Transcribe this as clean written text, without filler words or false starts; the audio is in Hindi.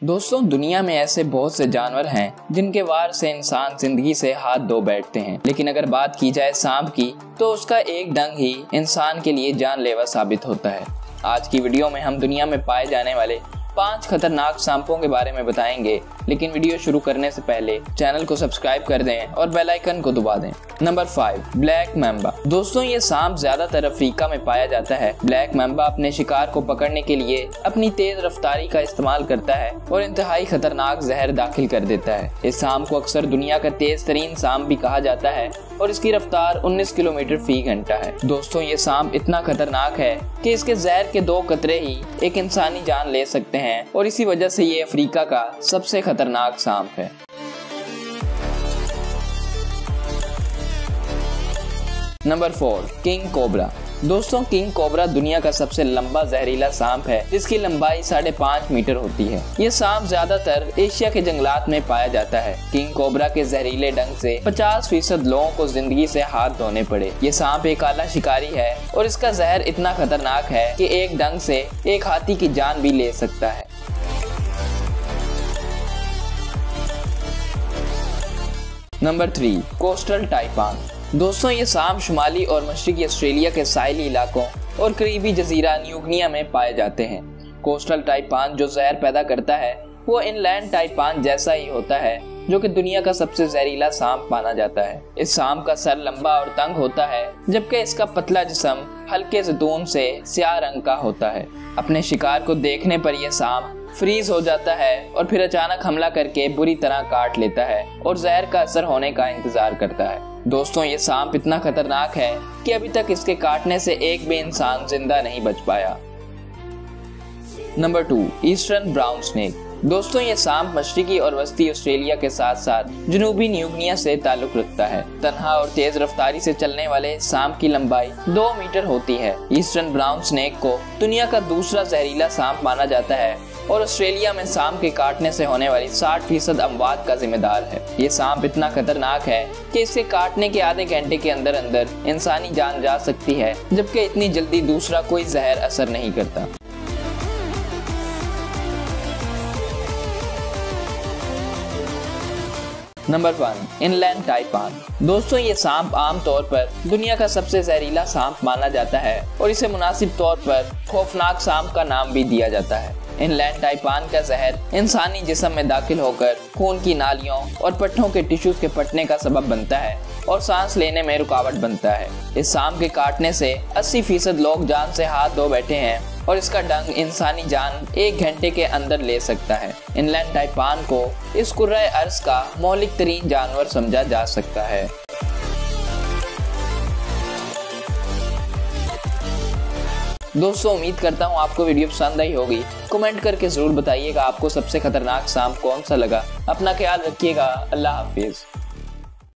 दोस्तों, दुनिया में ऐसे बहुत से जानवर हैं जिनके वार से इंसान जिंदगी से हाथ धो बैठते हैं, लेकिन अगर बात की जाए सांप की तो उसका एक डंग ही इंसान के लिए जानलेवा साबित होता है। आज की वीडियो में हम दुनिया में पाए जाने वाले 5 खतरनाक सांपों के बारे में बताएंगे, लेकिन वीडियो शुरू करने से पहले चैनल को सब्सक्राइब कर दें और बेल आइकन को दबा दें। Number 5, black mamba. दोस्तों, ये सांप ज्यादातर अफ्रीका में पाया जाता है। ब्लैक मैम्बा अपने शिकार को पकड़ने के लिए अपनी तेज रफ्तारी का इस्तेमाल करता है और इंतहाई खतरनाक जहर दाखिल कर देता है। इस सांप को अक्सर दुनिया का तेज तरीन सांप भी कहा जाता है और इसकी रफ्तार 19 किलोमीटर फी घंटा है। दोस्तों, ये सांप इतना खतरनाक है कि इसके जहर के 2 कतरे ही एक इंसानी जान ले सकते हैं और इसी वजह से ये अफ्रीका का सबसे खतरनाक सांप है। Number 4, king cobra. दोस्तों, किंग कोबरा दुनिया का सबसे लंबा जहरीला सांप है जिसकी लंबाई 5.5 मीटर होती है। ये सांप ज्यादातर एशिया के जंगलात में पाया जाता है। किंग कोबरा के जहरीले डंग से 50% लोगों को जिंदगी से हाथ धोने पड़े। ये सांप एक आला शिकारी है और इसका जहर इतना खतरनाक है कि एक डंग से एक हाथी की जान भी ले सकता है। Number 3, coastal taipan. दोस्तों, ये सांप शुमाली और मशरकी ऑस्ट्रेलिया के साहिली इलाकों और करीबी जजीरा न्यू गिनिया में पाए जाते हैं। कोस्टल टाइपान जो जहर पैदा करता है वो इनलैंड टाइपान जैसा ही होता है, जो कि दुनिया का सबसे जहरीला सांप माना जाता है। इस सांप का सर लंबा और तंग होता है, जबकि इसका पतला जिस्म हल्के जैतून से स्याह रंग का होता है। अपने शिकार को देखने पर यह सांप फ्रीज हो जाता है और फिर अचानक हमला करके बुरी तरह काट लेता है और जहर का असर होने का इंतजार करता है। दोस्तों, ये सांप इतना खतरनाक है कि अभी तक इसके काटने से एक भी इंसान जिंदा नहीं बच पाया। Number 2, eastern brown snake. दोस्तों, ये सांप मशरकी और वस्ती ऑस्ट्रेलिया के साथ साथ जनूबी न्यू गिनिया से ताल्लुक रखता है। तन्हा और तेज रफ्तारी से चलने वाले सांप की लंबाई 2 मीटर होती है। ईस्टर्न ब्राउन स्नेक को दुनिया का दूसरा जहरीला सांप माना जाता है और ऑस्ट्रेलिया में सांप के काटने से होने वाली 60% अमवात का जिम्मेदार है। ये सांप इतना खतरनाक है कि इसके काटने के आधे घंटे के अंदर अंदर इंसानी जान जा सकती है, जबकि इतनी जल्दी दूसरा कोई जहर असर नहीं करता। Number 1, inland taipan. दोस्तों, ये सांप आमतौर पर दुनिया का सबसे जहरीला सांप माना जाता है और इसे मुनासिब तौर पर खौफनाक सांप का नाम भी दिया जाता है। इनलैंड टाइपान का जहर इंसानी जिस्म में दाखिल होकर खून की नालियों और पट्टों के टिश्यूज के फटने का सबब बनता है और सांस लेने में रुकावट बनता है। इस सांप के काटने से 80% लोग जान से हाथ धो बैठे हैं और इसका डंग इंसानी जान 1 घंटे के अंदर ले सकता है। इनलैंड टाइपान को इस कुर्रा अर्ज का मौलिक तरीन जानवर समझा जा सकता है। दोस्तों, उम्मीद करता हूँ आपको वीडियो पसंद आई होगी। कमेंट करके जरूर बताइएगा आपको सबसे खतरनाक सांप कौन सा लगा। अपना ख्याल रखिएगा। अल्लाह हाफिज।